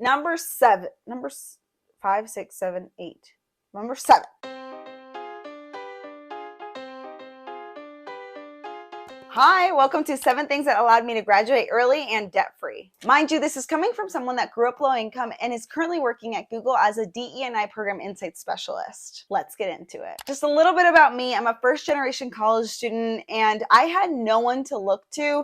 Number 7. Number 5, 6, 7, 8. Number 7. Hi, welcome to 7 things that allowed me to graduate early and debt-free. Mind you, this is coming from someone that grew up low income and is currently working at Google as a DEI Program Insights Specialist. Let's get into it. Just a little bit about me. I'm a first-generation college student, and I had no one to look to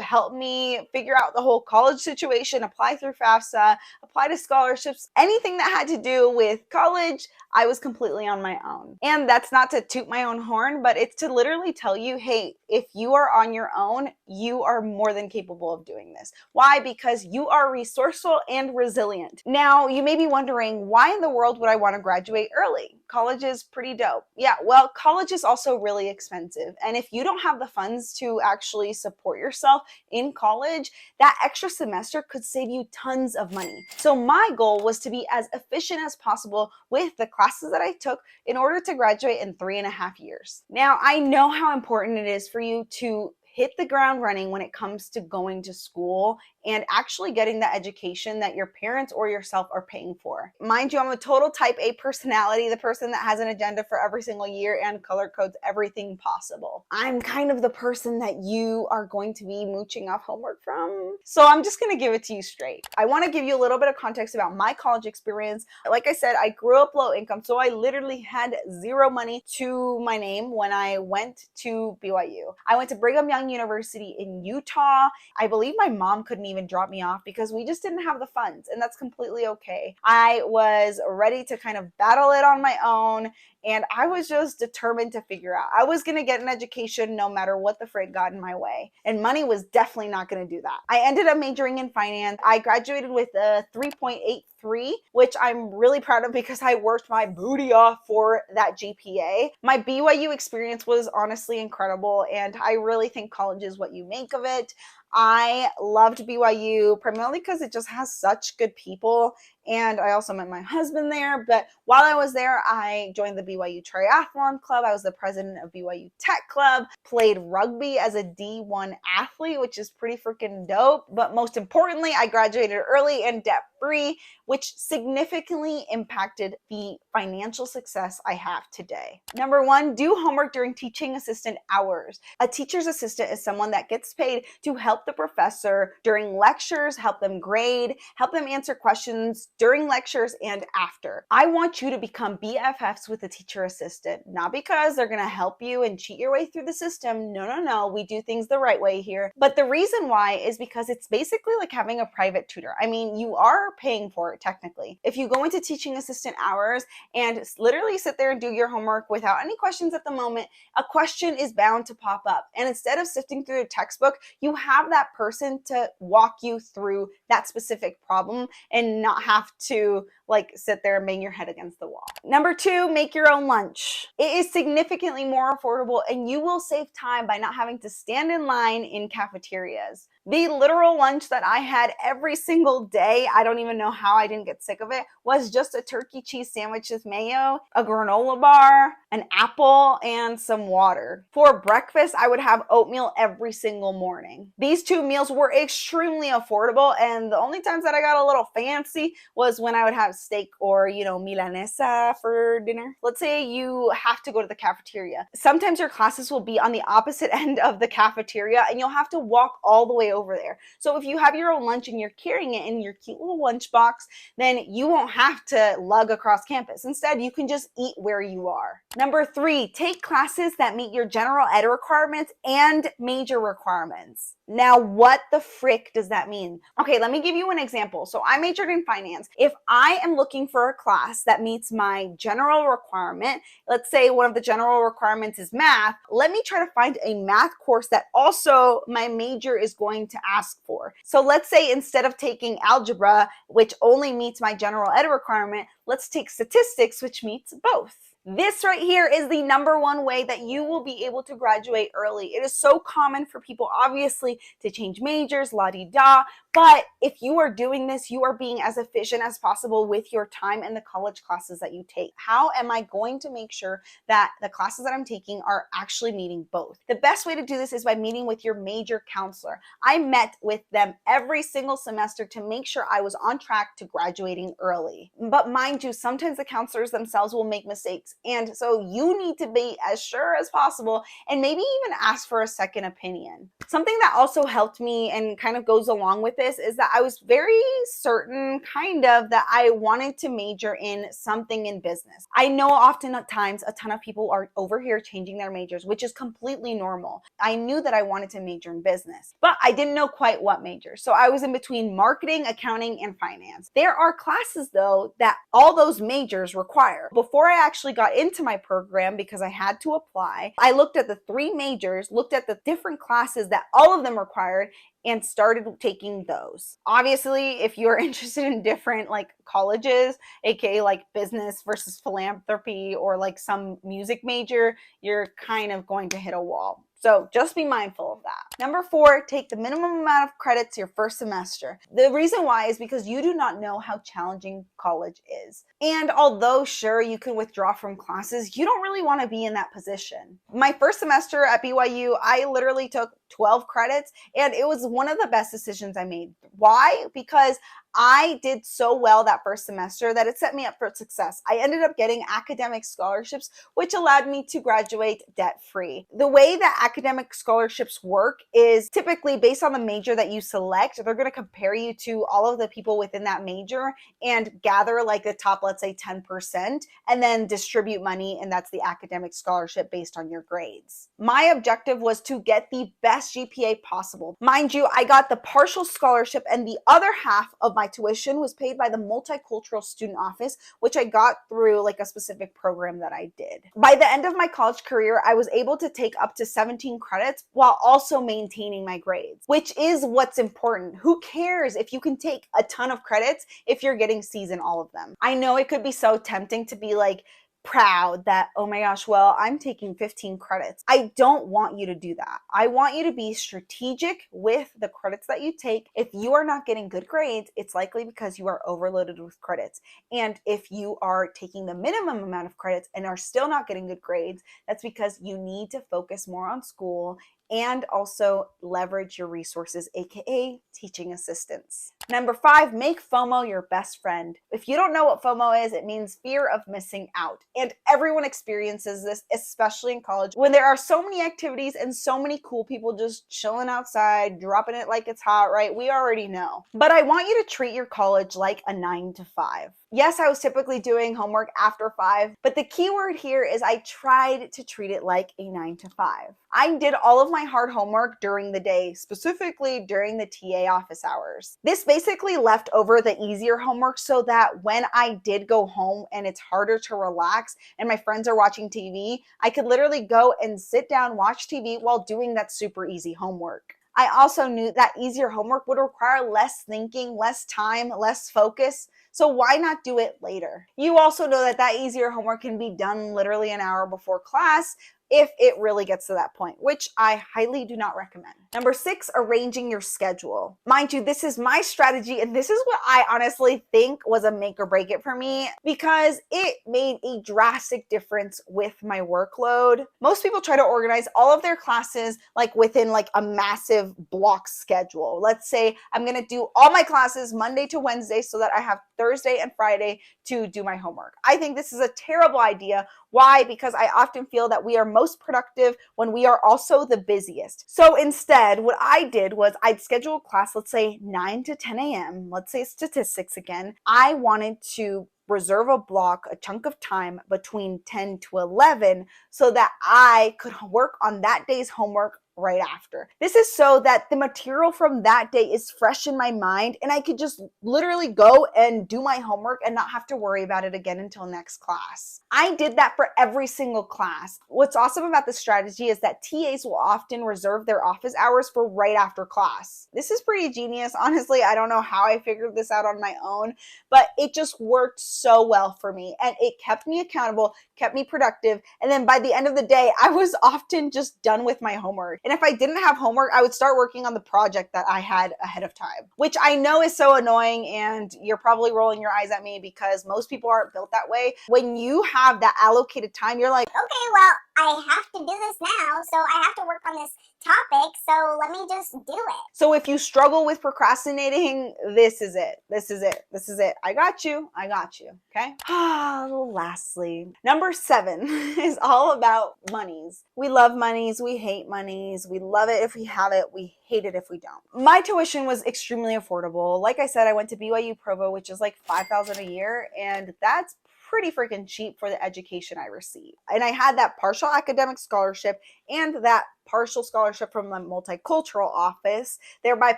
help me figure out the whole college situation, apply through FAFSA, apply to scholarships, anything that had to do with college. I was completely on my own. And that's not to toot my own horn, but it's to literally tell you, hey, if you are on your own, you are more than capable of doing this. Why? Because you are resourceful and resilient. Now, you may be wondering, why in the world would I want to graduate early? College is pretty dope. Yeah, well, college is also really expensive. And if you don't have the funds to actually support yourself in college, that extra semester could save you tons of money. So my goal was to be as efficient as possible with the classes that I took in order to graduate in 3.5 years. Now, I know how important it is for you to hit the ground running when it comes to going to school and actually getting the education that your parents or yourself are paying for. Mind you, I'm a total type A personality, the person that has an agenda for every single year and color codes everything possible. I'm kind of the person that you are going to be mooching off homework from. So I'm just gonna give it to you straight. I wanna give you a little bit of context about my college experience. Like I said, I grew up low income, so I literally had zero money to my name when I went to BYU. I went to Brigham Young University in Utah. I believe my mom couldn't even drop me off because we just didn't have the funds, and that's completely okay. I was ready to kind of battle it on my own, and I was just determined to figure out. I was gonna get an education no matter what the frig got in my way, and money was definitely not gonna do that. I ended up majoring in finance. I graduated with a 3.83, which I'm really proud of because I worked my booty off for that GPA. My BYU experience was honestly incredible, and I really think college is what you make of it. I loved BYU primarily because it just has such good people, and I also met my husband there. But while I was there, I joined the BYU Triathlon Club. I was the president of BYU Tech Club, played rugby as a D1 athlete, which is pretty freaking dope. But most importantly, I graduated early and debt-free, which significantly impacted the financial success I have today. Number 1, do homework during teaching assistant hours. A teacher's assistant is someone that gets paid to help the professor during lectures, help them grade, help them answer questions during lectures and after. I want you to become BFFs with a teacher assistant, not because they're gonna help you and cheat your way through the system. No, we do things the right way here. But the reason why is because it's basically like having a private tutor. I mean, you are paying for it technically. If you go into teaching assistant hours and literally sit there and do your homework without any questions at the moment, a question is bound to pop up. And instead of sifting through a textbook, you have that person to walk you through that specific problem and not have to like sit there and bang your head against the wall. Number 2, make your own lunch. It is significantly more affordable, and you will save time by not having to stand in line in cafeterias. The literal lunch that I had every single day, I don't even know how I didn't get sick of it, was just a turkey cheese sandwich with mayo, a granola bar, an apple, and some water. For breakfast, I would have oatmeal every single morning. These 2 meals were extremely affordable, and the only times that I got a little fancy was when I would have steak or, milanesa for dinner. Let's say you have to go to the cafeteria. Sometimes your classes will be on the opposite end of the cafeteria, and you'll have to walk all the way over there. So if you have your own lunch and you're carrying it in your cute little lunch box, then you won't have to lug across campus. Instead, you can just eat where you are. Number 3, take classes that meet your general ed requirements and major requirements. Now, what the frick does that mean? Okay, let me give you an example. So I majored in finance. If I am looking for a class that meets my general requirement, let's say one of the general requirements is math, let me try to find a math course that also my major is going to ask for. So let's say instead of taking algebra, which only meets my general ed requirement, let's take statistics, which meets both. This right here is the number one way that you will be able to graduate early. It is so common for people, obviously, to change majors, la-di-da, but if you are doing this, you are being as efficient as possible with your time and the college classes that you take. How am I going to make sure that the classes that I'm taking are actually meeting both? The best way to do this is by meeting with your major counselor. I met with them every single semester to make sure I was on track to graduating early. But mind you, sometimes the counselors themselves will make mistakes. And so you need to be as sure as possible and maybe even ask for a second opinion. Something that also helped me and kind of goes along with this is that I was very certain that I wanted to major in something in business. I know oftentimes a ton of people are over here changing their majors, which is completely normal. I knew that I wanted to major in business, but I didn't know quite what major. So I was in between marketing, accounting, and finance. There are classes though that all those majors require. Before I actually got into my program, because I had to apply, I looked at the 3 majors, looked at the different classes that all of them required, and started taking those. Obviously, if you're interested in different colleges, aka like business versus philanthropy or like some music major, you're kind of going to hit a wall. So just be mindful of that. Number 4, take the minimum amount of credits your first semester. The reason why is because you do not know how challenging college is. And although sure, you can withdraw from classes, you don't really want to be in that position. My first semester at BYU, I literally took 12 credits and it was one of the best decisions I made. Why? Because I did so well that first semester that it set me up for success. I ended up getting academic scholarships, which allowed me to graduate debt-free. The way that academic scholarships work is typically based on the major that you select. They're going to compare you to all of the people within that major and gather like the top, let's say 10%, and then distribute money, and that's the academic scholarship based on your grades. My objective was to get the best GPA possible. Mind you, I got the partial scholarship, and the other half of my tuition was paid by the multicultural student office, which I got through like a specific program that I did. By the end of my college career, I was able to take up to 17 credits while also maintaining my grades, which is what's important. Who cares if you can take a ton of credits if you're getting C's in all of them? I know it could be so tempting to be like, proud that, oh my gosh, well, I'm taking 15 credits. I don't want you to do that. I want you to be strategic with the credits that you take. If you are not getting good grades, it's likely because you are overloaded with credits. And if you are taking the minimum amount of credits and are still not getting good grades, that's because you need to focus more on school and also leverage your resources, aka teaching assistants. Number 5, make FOMO your best friend. If you don't know what FOMO is, it means fear of missing out. And everyone experiences this, especially in college, when there are so many activities and so many cool people just chilling outside, dropping it like it's hot, right? We already know. But I want you to treat your college like a 9 to 5. Yes, I was typically doing homework after 5, but the key word here is I tried to treat it like a 9 to 5. I did all of my hard homework during the day, specifically during the TA office hours. This basically left over the easier homework so that when I did go home and it's harder to relax and my friends are watching TV, I could literally go and sit down, watch TV while doing that super easy homework. I also knew that easier homework would require less thinking, less time, less focus. So why not do it later? You also know that that easier homework can be done literally an hour before class if it really gets to that point, which I highly do not recommend. Number 6, arranging your schedule. Mind you, this is my strategy, and this is what I honestly think was a make or break it for me because it made a drastic difference with my workload. Most people try to organize all of their classes like within like a massive block schedule. Let's say I'm gonna do all my classes Monday to Wednesday so that I have Thursday and Friday to do my homework. I think this is a terrible idea. Why? Because I often feel that we are most productive when we are also the busiest. So instead, what I did was I'd schedule a class, let's say 9 to 10 a.m., let's say statistics again. I wanted to reserve a block, a chunk of time between 10 to 11 so that I could work on that day's homework right after. This is so that the material from that day is fresh in my mind and I could just literally go and do my homework and not have to worry about it again until next class. I did that for every single class. What's awesome about this strategy is that TAs will often reserve their office hours for right after class. This is pretty genius. Honestly, I don't know how I figured this out on my own, but it just worked so well for me and it kept me accountable, kept me productive. And then by the end of the day, I was often just done with my homework. And if I didn't have homework, I would start working on the project that I had ahead of time, which I know is so annoying. And you're probably rolling your eyes at me because most people aren't built that way. When you have that allocated time, you're like, okay, well, I have to do this now, so I have to work on this topic, so let me just do it. So if you struggle with procrastinating, this is it. This is it. This is it. I got you. I got you. Okay. Lastly, number 7 is all about monies. We love monies. We hate monies. We love it if we have it. We hate it if we don't. My tuition was extremely affordable. Like I said, I went to BYU Provo, which is like $5,000 a year, and that's pretty freaking cheap for the education I received. And I had that partial academic scholarship and that partial scholarship from the multicultural office, thereby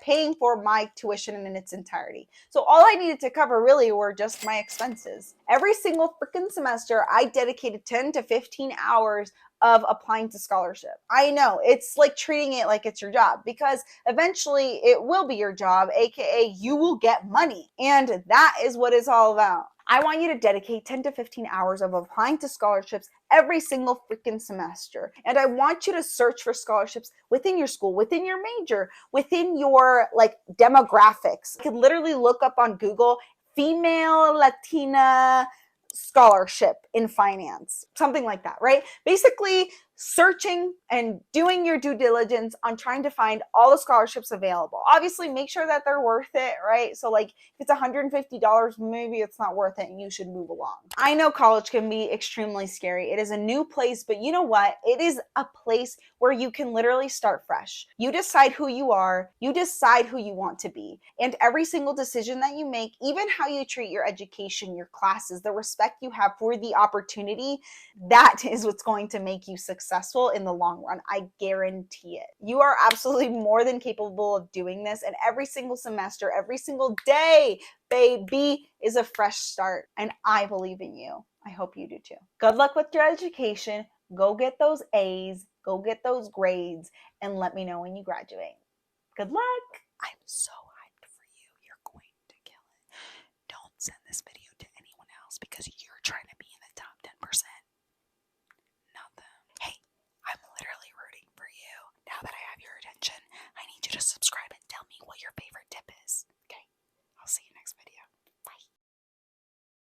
paying for my tuition in its entirety. So all I needed to cover really were just my expenses. Every single freaking semester, I dedicated 10 to 15 hours of applying to scholarship. I know it's like treating it like it's your job because eventually it will be your job, aka you will get money. And that is what it's all about. I want you to dedicate 10 to 15 hours of applying to scholarships every single freaking semester. And I want you to search for scholarships within your school, within your major, within your like demographics. You can literally look up on Google female Latina scholarship in finance, something like that, right? Basically searching and doing your due diligence on trying to find all the scholarships available. Obviously, make sure that they're worth it, right? So like if it's $150, maybe it's not worth it and you should move along. I know college can be extremely scary. It is a new place, but you know what? It is a place where you can literally start fresh. You decide who you are, you decide who you want to be. And every single decision that you make, even how you treat your education, your classes, the respect you have for the opportunity, that is what's going to make you successful in the long run. I guarantee it. You are absolutely more than capable of doing this. And every single semester, every single day, baby, is a fresh start. And I believe in you. I hope you do too. Good luck with your education. Go get those A's, go get those grades, and let me know when you graduate. Good luck. I'm so hyped for you. You're going to kill it. Don't send this video to anyone else because you're trying to be in the top 10%. Not them. Hey, I'm literally rooting for you. Now that I have your attention, I need you to subscribe